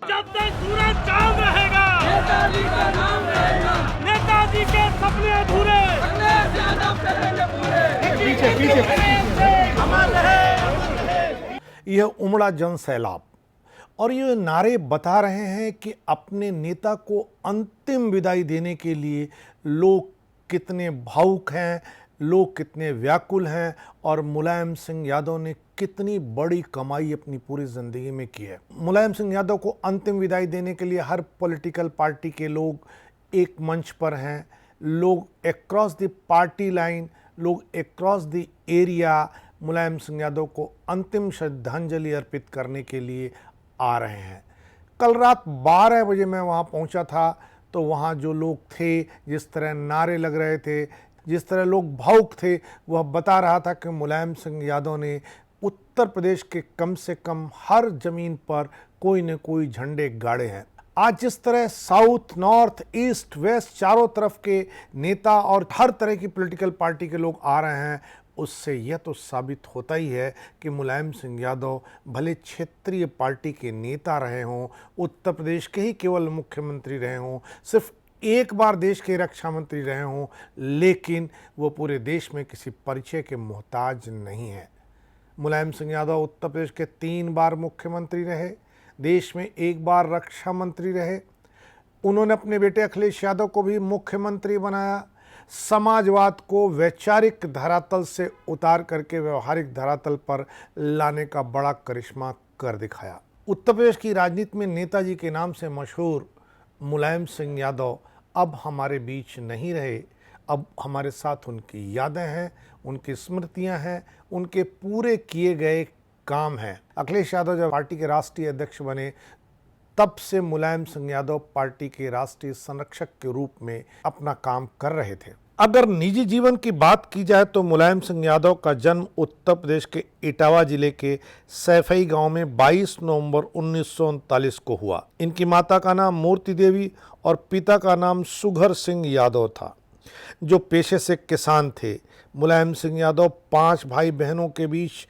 जब तक सूरज चांद रहेगा नेताजी का नाम रहेगा, नेताजी के सपने अधूरे अखिलेश यादव करेंगे पूरे। पीछे अमर रहे। यह उमड़ा जन सैलाब और ये नारे बता रहे हैं कि अपने नेता को अंतिम विदाई देने के लिए लोग कितने भावुक हैं, लोग कितने व्याकुल हैं और मुलायम सिंह यादव ने कितनी बड़ी कमाई अपनी पूरी ज़िंदगी में की है। मुलायम सिंह यादव को अंतिम विदाई देने के लिए हर पॉलिटिकल पार्टी के लोग एक मंच पर हैं। लोग अक्रॉस द पार्टी लाइन, लोग across the area Mulayam Singh Yadav को अंतिम श्रद्धांजलि अर्पित करने के लिए आ रहे हैं। कल रात 12 बजे मैं वहाँ पहुँचा था तो वहाँ जो लोग थे, जिस तरह नारे लग रहे थे, जिस तरह लोग भावुक थे, वह बता रहा था कि मुलायम सिंह यादव ने उत्तर प्रदेश के कम से कम हर जमीन पर कोई न कोई झंडे गाड़े हैं। आज जिस तरह साउथ, नॉर्थ, ईस्ट, वेस्ट चारों तरफ के नेता और हर तरह की पॉलिटिकल पार्टी के लोग आ रहे हैं, उससे यह तो साबित होता ही है कि मुलायम सिंह यादव भले क्षेत्रीय पार्टी के नेता रहे हों, उत्तर प्रदेश के ही केवल मुख्यमंत्री रहे हों, सिर्फ एक बार देश के रक्षा मंत्री रहे हों, लेकिन वो पूरे देश में किसी परिचय के मोहताज नहीं है। मुलायम सिंह यादव उत्तर प्रदेश के 3 बार मुख्यमंत्री रहे, देश में 1 बार रक्षा मंत्री रहे। उन्होंने अपने बेटे अखिलेश यादव को भी मुख्यमंत्री बनाया। समाजवाद को वैचारिक धरातल से उतार करके व्यवहारिक धरातल पर लाने का बड़ा करिश्मा कर दिखाया। उत्तर प्रदेश की राजनीति में नेताजी के नाम से मशहूर मुलायम सिंह यादव अब हमारे बीच नहीं रहे। अब हमारे साथ उनकी यादें हैं, उनकी स्मृतियां हैं, उनके पूरे किए गए काम हैं। अखिलेश यादव जब पार्टी के राष्ट्रीय अध्यक्ष बने तब से मुलायम सिंह यादव पार्टी के राष्ट्रीय संरक्षक के रूप में अपना काम कर रहे थे। अगर निजी जीवन की बात की जाए तो मुलायम सिंह यादव का जन्म उत्तर प्रदेश के इटावा जिले के सैफई गांव में 22 नवंबर 1939 को हुआ। इनकी माता का नाम मूर्ति देवी और पिता का नाम सुघर सिंह यादव था, जो पेशे से किसान थे। मुलायम सिंह यादव 5 भाई बहनों के बीच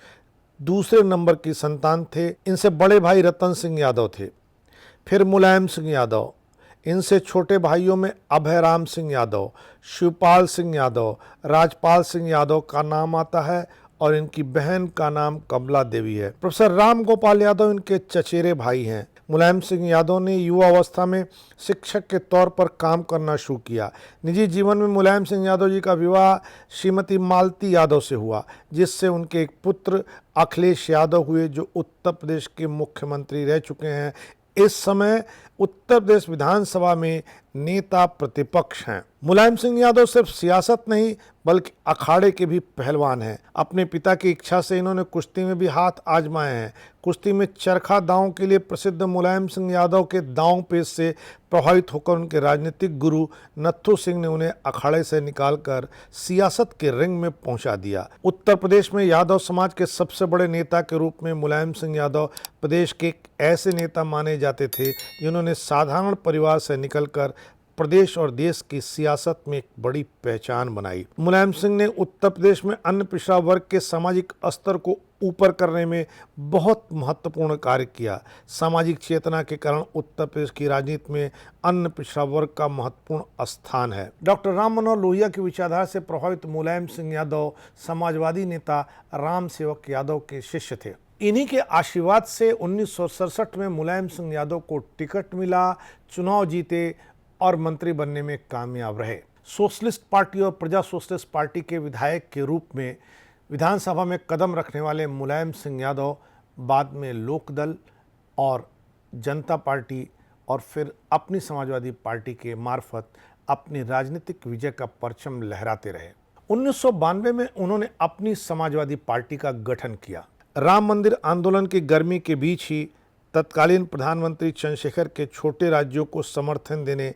दूसरे नंबर की संतान थे। इनसे बड़े भाई रतन सिंह यादव थे, फिर मुलायम सिंह यादव। इनसे छोटे भाइयों में अभय राम सिंह यादव, शिवपाल सिंह यादव, राजपाल सिंह यादव का नाम आता है और इनकी बहन का नाम कमला देवी है। प्रोफेसर राम गोपाल यादव इनके चचेरे भाई हैं। मुलायम सिंह यादव ने युवा अवस्था में शिक्षक के तौर पर काम करना शुरू किया। निजी जीवन में मुलायम सिंह यादव जी का विवाह श्रीमती मालती यादव से हुआ, जिससे उनके एक पुत्र अखिलेश यादव हुए, जो उत्तर प्रदेश के मुख्यमंत्री रह चुके हैं। इस समय उत्तर प्रदेश विधानसभा में नेता प्रतिपक्ष हैं। मुलायम सिंह यादव सिर्फ सियासत नहीं बल्कि अखाड़े के भी पहलवान हैं। अपने पिता की इच्छा से इन्होंने कुश्ती में भी हाथ आजमाए हैं। कुश्ती में चरखा दांव के लिए प्रसिद्ध मुलायम सिंह यादव के दांव पेश से प्रभावित होकर उनके राजनीतिक गुरु नत्थू सिंह ने उन्हें अखाड़े से निकालकर सियासत के रिंग में पहुंचा दिया। उत्तर प्रदेश में यादव समाज के सबसे बड़े नेता के रूप में मुलायम सिंह यादव प्रदेश के एक ऐसे नेता माने जाते थे जिन्होंने साधारण परिवार से निकलकर प्रदेश और देश की सियासत में एक बड़ी पहचान बनाई। मुलायम सिंह ने उत्तर प्रदेश में अन्य पिछड़ा वर्ग के सामाजिक स्तर को ऊपर करने में बहुत महत्वपूर्ण कार्य किया। सामाजिक चेतना के कारण उत्तर प्रदेश की राजनीति में अन्य पिछड़ा वर्ग का महत्वपूर्ण स्थान है। डॉक्टर राम मनोहर लोहिया की विचारधारा से प्रभावित मुलायम सिंह यादव समाजवादी नेता राम सेवक यादव के शिष्य थे। इन्हीं के आशीर्वाद से 1967 में मुलायम सिंह यादव को टिकट मिला, चुनाव जीते और मंत्री बनने में कामयाब रहे। सोशलिस्ट पार्टी और प्रजा सोशलिस्ट पार्टी के विधायक के रूप में विधानसभा में कदम रखने वाले मुलायम सिंह यादव बाद में लोकदल और जनता पार्टी और फिर अपनी समाजवादी पार्टी के मार्फत अपनी राजनीतिक विजय का परचम लहराते रहे। 1992 में उन्होंने अपनी समाजवादी पार्टी का गठन किया। राम मंदिर आंदोलन की गर्मी के बीच ही तत्कालीन प्रधानमंत्री चंद्रशेखर के छोटे राज्यों को समर्थन देने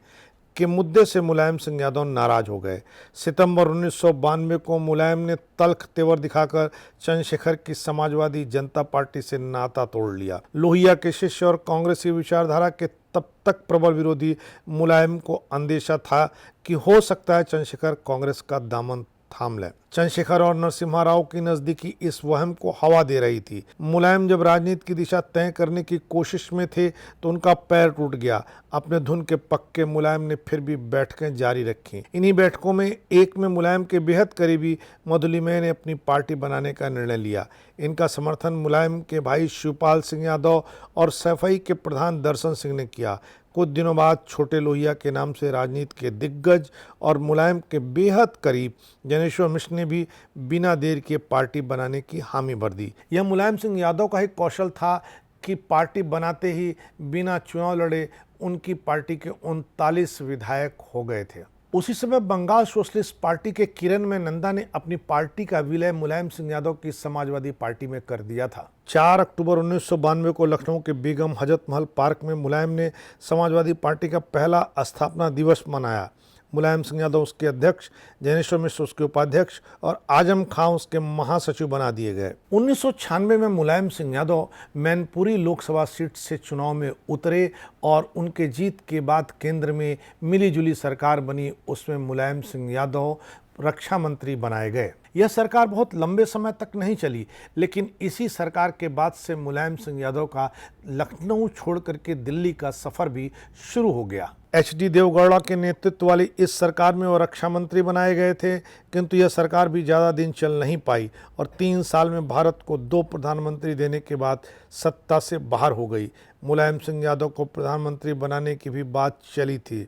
के मुद्दे से मुलायम सिंह यादव नाराज हो गए। सितंबर 1992 को मुलायम ने तल्ख तेवर दिखाकर चंद्रशेखर की समाजवादी जनता पार्टी से नाता तोड़ लिया। लोहिया के शिष्य और कांग्रेसी विचारधारा के तब तक प्रबल विरोधी मुलायम को अंदेशा था कि हो सकता है चंद्रशेखर कांग्रेस का दामन थाम लें। चंद्रशेखर और नरसिम्हा राव की नजदीकी इस वहम को हवा दे रही थी। मुलायम जब राजनीति की दिशा तय करने की कोशिश में थे तो उनका पैर टूट गया। अपने धुन के पक्के मुलायम ने फिर भी बैठकें जारी रखी। इन्हीं बैठकों में एक में मुलायम के बेहद करीबी मधुलिमय ने अपनी पार्टी बनाने का निर्णय लिया। इनका समर्थन मुलायम के भाई शिवपाल सिंह यादव और सैफई के प्रधान दर्शन सिंह ने किया। कुछ दिनों बाद छोटे लोहिया के नाम से राजनीति के दिग्गज और मुलायम के बेहद करीब ज्ञानेश्वर मिश्र ने भी बिना देर किए पार्टी बनाने की हामी भर दी। यह मुलायम सिंह यादव का एक कौशल था कि पार्टी बनाते ही बिना चुनाव लड़े उनकी पार्टी के 39 विधायक हो गए थे। उसी समय बंगाल सोशलिस्ट पार्टी के किरण में नंदा ने अपनी पार्टी का विलय मुलायम सिंह यादव की समाजवादी पार्टी में कर दिया था। 4 अक्टूबर 1992 को लखनऊ के बेगम हजरत महल पार्क में मुलायम ने समाजवादी पार्टी का पहला स्थापना दिवस मनाया। मुलायम सिंह यादव उसके अध्यक्ष, ज्ञानेश्वर मिश्र उसके उपाध्यक्ष और आजम खां उसके महासचिव बना दिए गए। 1996 में मुलायम सिंह यादव मैनपुरी लोकसभा सीट से चुनाव में उतरे और उनके जीत के बाद केंद्र में मिलीजुली सरकार बनी। उसमें मुलायम सिंह यादव रक्षा मंत्री बनाए गए। यह सरकार बहुत लंबे समय तक नहीं चली, लेकिन इसी सरकार के बाद से मुलायम सिंह यादव का लखनऊ छोड़ करके दिल्ली का सफर भी शुरू हो गया। HD देवगौड़ा के नेतृत्व वाली इस सरकार में वो रक्षा मंत्री बनाए गए थे, किंतु यह सरकार भी ज़्यादा दिन चल नहीं पाई और 3 साल में भारत को 2 प्रधानमंत्री देने के बाद सत्ता से बाहर हो गई। मुलायम सिंह यादव को प्रधानमंत्री बनाने की भी बात चली थी।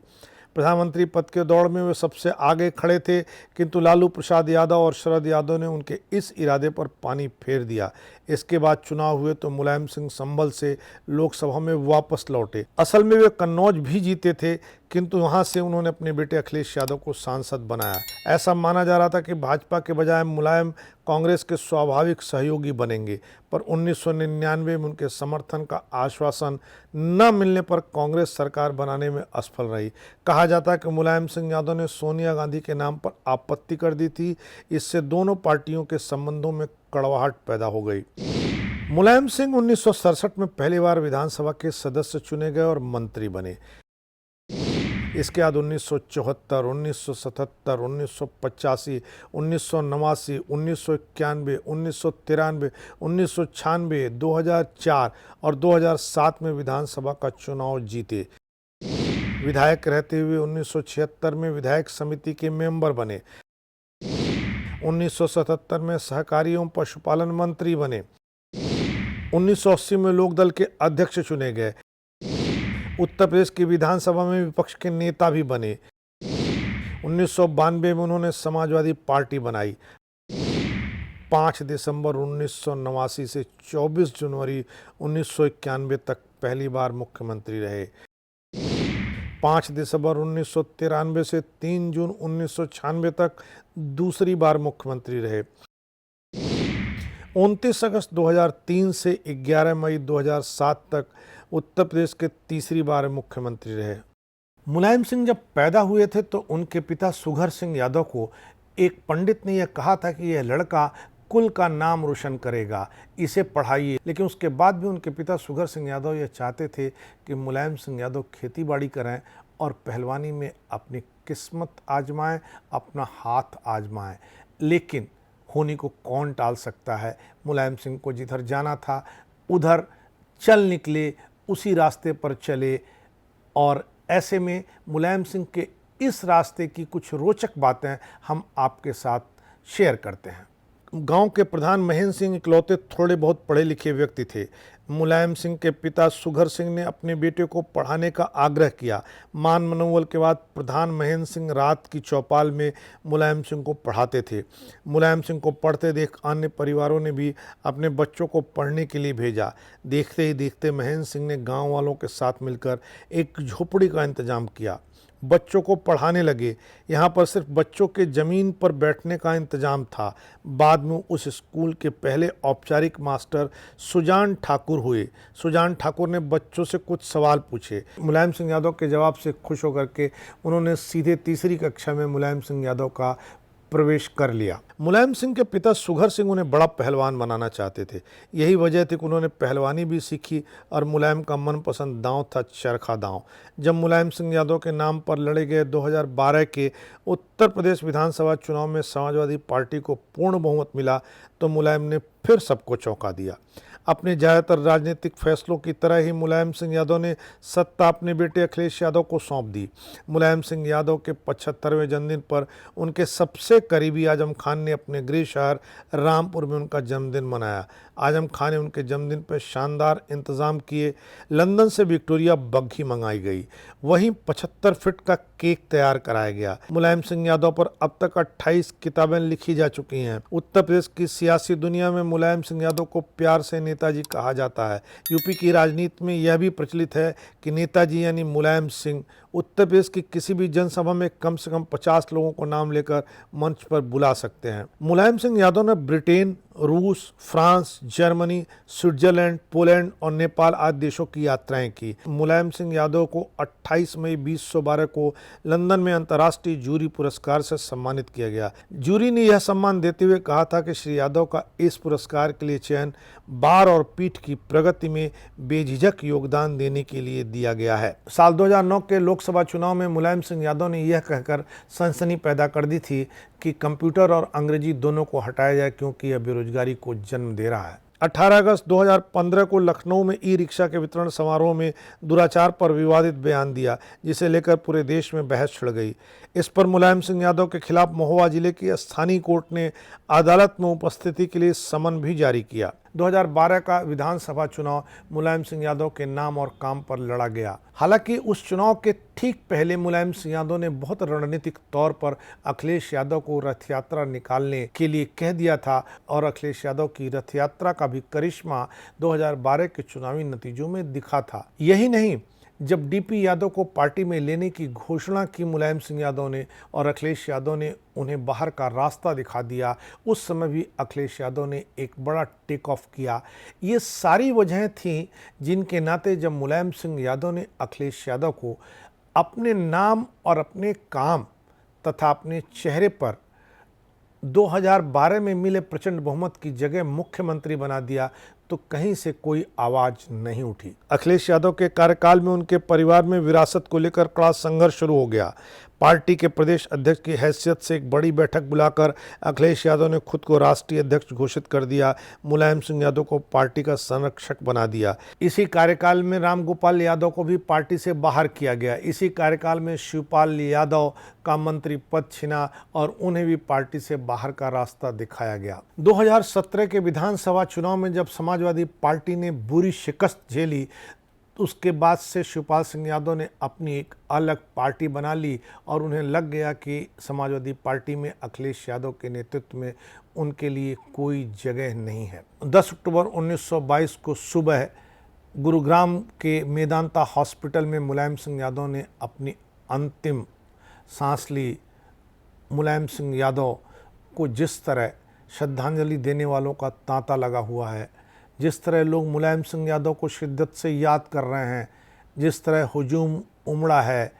प्रधानमंत्री पद के दौड़ में वे सबसे आगे खड़े थे, किंतु लालू प्रसाद यादव और शरद यादव ने उनके इस इरादे पर पानी फेर दिया। इसके बाद चुनाव हुए तो मुलायम सिंह संभल से लोकसभा में वापस लौटे। असल में वे कन्नौज भी जीते थे, किंतु वहां से उन्होंने अपने बेटे अखिलेश यादव को सांसद बनाया। ऐसा माना जा रहा था कि भाजपा के बजाय मुलायम कांग्रेस के स्वाभाविक सहयोगी बनेंगे, पर 1999 में उनके समर्थन का आश्वासन न मिलने पर कांग्रेस सरकार बनाने में असफल रही। कहा जाता है कि मुलायम सिंह यादव ने सोनिया गांधी के नाम पर आपत्ति कर दी थी। इससे दोनों पार्टियों के संबंधों में कड़वाहट पैदा हो गई। मुलायम सिंह 1967 में पहली बार विधानसभा के सदस्य चुने गए और मंत्री बने। इसके बाद 1974, 1977, 1985, 1989, 1991, 1993, 1996, 2004 और 2007 में विधानसभा का चुनाव जीते। विधायक रहते हुए 1976 में विधायक समिति के मेंबर बने। 1977 में सहकारी एवं पशुपालन मंत्री बने। 1980 में लोकदल के अध्यक्ष चुने गए। उत्तर प्रदेश की विधानसभा में विपक्ष के नेता भी बने। 1992 में उन्होंने समाजवादी पार्टी बनाई। 5 दिसंबर 1989 से 24 जनवरी 1991 तक पहली बार मुख्यमंत्री रहे। 5 दिसंबर 1993 से 3 जून 1996 तक दूसरी बार मुख्यमंत्री रहे। 29 अगस्त 2003 से 11 मई 2007 तक उत्तर प्रदेश के तीसरी बार मुख्यमंत्री रहे। मुलायम सिंह जब पैदा हुए थे तो उनके पिता सुघर सिंह यादव को एक पंडित ने यह कहा था कि यह लड़का कुल का नाम रोशन करेगा, इसे पढ़ाइए। लेकिन उसके बाद भी उनके पिता सुघर सिंह यादव यह चाहते थे कि मुलायम सिंह यादव खेती बाड़ी करें और पहलवानी में अपनी किस्मत आजमाएं, अपना हाथ आजमाएं। लेकिन होनी को कौन टाल सकता है। मुलायम सिंह को जिधर जाना था उधर चल निकले, उसी रास्ते पर चले। और ऐसे में मुलायम सिंह के इस रास्ते की कुछ रोचक बातें हम आपके साथ शेयर करते हैं। गांव के प्रधान महेंद्र सिंह इकलौते थोड़े बहुत पढ़े लिखे व्यक्ति थे। मुलायम सिंह के पिता सुघर सिंह ने अपने बेटे को पढ़ाने का आग्रह किया। मान मनोवल के बाद प्रधान महेंद्र सिंह रात की चौपाल में मुलायम सिंह को पढ़ाते थे। मुलायम सिंह को पढ़ते देख अन्य परिवारों ने भी अपने बच्चों को पढ़ने के लिए भेजा। देखते ही देखते महेंद्र सिंह ने गांव वालों के साथ मिलकर एक झोपड़ी का इंतजाम किया। बच्चों को पढ़ाने लगे। यहाँ पर सिर्फ बच्चों के ज़मीन पर बैठने का इंतजाम था। बाद में उस स्कूल के पहले औपचारिक मास्टर सुजान ठाकुर हुए। सुजान ठाकुर ने बच्चों से कुछ सवाल पूछे। मुलायम सिंह यादव के जवाब से खुश होकर के उन्होंने सीधे तीसरी कक्षा में मुलायम सिंह यादव का प्रवेश कर लिया। मुलायम सिंह के पिता सुघर सिंह उन्हें बड़ा पहलवान बनाना चाहते थे। यही वजह थी कि उन्होंने पहलवानी भी सीखी और मुलायम का मनपसंद दांव था चरखा दांव। जब मुलायम सिंह यादव के नाम पर लड़े गए 2012 के उत्तर प्रदेश विधानसभा चुनाव में समाजवादी पार्टी को पूर्ण बहुमत मिला तो मुलायम ने फिर सबको चौंका दिया। अपने ज़्यादातर राजनीतिक फैसलों की तरह ही मुलायम सिंह यादव ने सत्ता अपने बेटे अखिलेश यादव को सौंप दी। मुलायम सिंह यादव के 75वें जन्मदिन पर उनके सबसे करीबी आजम खान ने अपने गृह शहर रामपुर में उनका जन्मदिन मनाया। आजम खान ने उनके जन्मदिन पर शानदार इंतजाम किए। लंदन से विक्टोरिया बग्घी मंगाई गई, वहीं 75 फीट का केक तैयार कराया गया। मुलायम सिंह यादव पर अब तक 28 किताबें लिखी जा चुकी हैं। उत्तर प्रदेश की सियासी दुनिया में मुलायम सिंह यादव को प्यार से नेताजी कहा जाता है। यूपी की राजनीति में यह भी प्रचलित है कि नेताजी यानी मुलायम सिंह उत्तर प्रदेश की किसी भी जनसभा में कम से कम 50 लोगों को नाम लेकर मंच पर बुला सकते हैं। मुलायम सिंह यादव ने ब्रिटेन, रूस, फ्रांस, जर्मनी, स्विट्जरलैंड, पोलैंड और नेपाल आदि देशों की यात्राएं की। मुलायम सिंह यादव को 28 मई 2012 को लंदन में अंतर्राष्ट्रीय जूरी पुरस्कार से सम्मानित किया गया। जूरी ने यह सम्मान देते हुए कहा था कि श्री यादव का इस पुरस्कार के लिए चयन बार और पीठ की प्रगति में बेझिझक योगदान देने के लिए दिया गया है। साल 2009 के लोकसभा चुनाव में मुलायम सिंह यादव ने यह कहकर सनसनी पैदा कर दी थी कि कंप्यूटर और अंग्रेजी दोनों को हटाया जाए क्योंकि यह बेरोजगारी को जन्म दे रहा है। 18 अगस्त 2015 को लखनऊ में ई रिक्शा के वितरण समारोह में दुराचार पर विवादित बयान दिया, जिसे लेकर पूरे देश में बहस छिड़ गई। इस पर मुलायम सिंह यादव के खिलाफ महोबा जिले की स्थानीय कोर्ट ने अदालत में उपस्थिति के लिए समन भी जारी किया। 2012 का विधानसभा चुनाव मुलायम सिंह यादव के नाम और काम पर लड़ा गया। हालांकि उस चुनाव के ठीक पहले मुलायम सिंह यादव ने बहुत रणनीतिक तौर पर अखिलेश यादव को रथ यात्रा निकालने के लिए कह दिया था और अखिलेश यादव की रथ यात्रा का भी करिश्मा 2012 के चुनावी नतीजों में दिखा था। यही नहीं, जब डीपी यादव को पार्टी में लेने की घोषणा की मुलायम सिंह यादव ने और अखिलेश यादव ने उन्हें बाहर का रास्ता दिखा दिया, उस समय भी अखिलेश यादव ने एक बड़ा टेक ऑफ किया। ये सारी वजहें थीं जिनके नाते जब मुलायम सिंह यादव ने अखिलेश यादव को अपने नाम और अपने काम तथा अपने चेहरे पर 2012 में मिले प्रचंड बहुमत की जगह मुख्यमंत्री बना दिया तो कहीं से कोई आवाज नहीं उठी। अखिलेश यादव के कार्यकाल में उनके परिवार में विरासत को लेकर कड़ा संघर्ष शुरू हो गया। पार्टी के प्रदेश अध्यक्ष की हैसियत से एक बड़ी बैठक बुलाकर अखिलेश यादव ने खुद को राष्ट्रीय अध्यक्ष घोषित कर दिया। मुलायम सिंह यादव को पार्टी का संरक्षक बना दिया। इसी कार्यकाल में रामगोपाल यादव को भी पार्टी से बाहर किया गया। इसी कार्यकाल में शिवपाल यादव का मंत्री पद छिना और उन्हें भी पार्टी से बाहर का रास्ता दिखाया गया। 2017 के विधानसभा चुनाव में जब समाजवादी पार्टी ने बुरी शिकस्त झेली, उसके बाद से शिवपाल सिंह यादव ने अपनी एक अलग पार्टी बना ली और उन्हें लग गया कि समाजवादी पार्टी में अखिलेश यादव के नेतृत्व में उनके लिए कोई जगह नहीं है। 10 अक्टूबर 1922 को सुबह गुरुग्राम के मेदांता हॉस्पिटल में मुलायम सिंह यादव ने अपनी अंतिम सांस ली। मुलायम सिंह यादव को जिस तरह श्रद्धांजलि देने वालों का तांता लगा हुआ है, जिस तरह लोग मुलायम सिंह यादव को शिद्दत से याद कर रहे हैं, जिस तरह हुजूम उमड़ा है,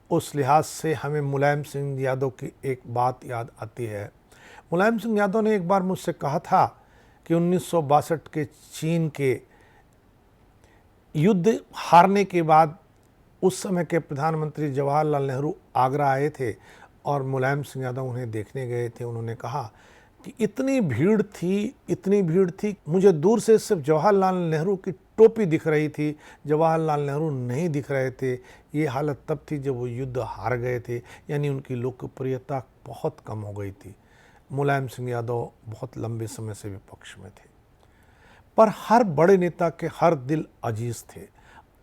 उस लिहाज से हमें मुलायम सिंह यादव की एक बात याद आती है। मुलायम सिंह यादव ने एक बार मुझसे कहा था कि 1962 के चीन के युद्ध हारने के बाद उस समय के प्रधानमंत्री जवाहरलाल नेहरू आगरा आए थे और मुलायम सिंह यादव उन्हें देखने गए थे। उन्होंने कहा कि इतनी भीड़ थी, मुझे दूर से सिर्फ जवाहरलाल नेहरू की टोपी दिख रही थी, जवाहरलाल नेहरू नहीं दिख रहे थे। ये हालत तब थी जब वो युद्ध हार गए थे, यानी उनकी लोकप्रियता बहुत कम हो गई थी। मुलायम सिंह यादव बहुत लंबे समय से विपक्ष में थे, पर हर बड़े नेता के हर दिल अजीज थे।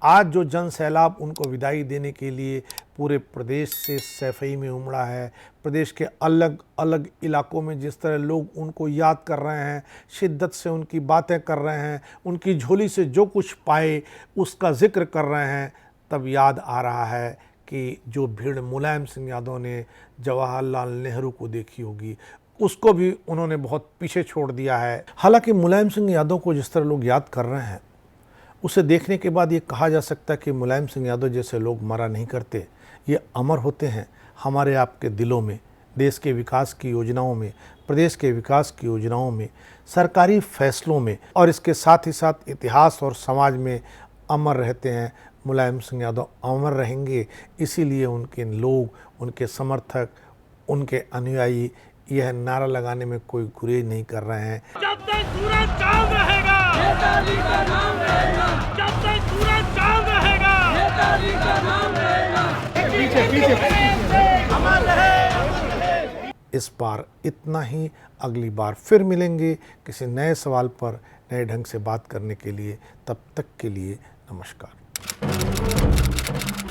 आज जो जन सैलाब उनको विदाई देने के लिए पूरे प्रदेश से सैफई में उमड़ा है, प्रदेश के अलग अलग इलाकों में जिस तरह लोग उनको याद कर रहे हैं, शिद्दत से उनकी बातें कर रहे हैं, उनकी झोली से जो कुछ पाए उसका जिक्र कर रहे हैं, तब याद आ रहा है कि जो भीड़ मुलायम सिंह यादव ने जवाहरलाल नेहरू को देखी होगी, उसको भी उन्होंने बहुत पीछे छोड़ दिया है। हालांकि मुलायम सिंह यादव को जिस तरह लोग याद कर रहे हैं, उसे देखने के बाद ये कहा जा सकता है कि मुलायम सिंह यादव जैसे लोग मरा नहीं करते, ये अमर होते हैं हमारे आपके दिलों में, देश के विकास की योजनाओं में, प्रदेश के विकास की योजनाओं में, सरकारी फैसलों में और इसके साथ ही साथ इतिहास और समाज में अमर रहते हैं। मुलायम सिंह यादव अमर रहेंगे, इसीलिए उनके लोग, उनके समर्थक, उनके अनुयायी यह नारा लगाने में कोई गुरेज नहीं कर रहे हैं। जब तक सूरज चांद रहेगा, नेताजी का नाम रहेगा। जब तक सूरज चांद रहेगा, नेताजी का नाम रहेगा। अमर रहे। इस बार इतना ही, अगली बार फिर मिलेंगे किसी नए सवाल पर नए ढंग से बात करने के लिए। तब तक के लिए नमस्कार।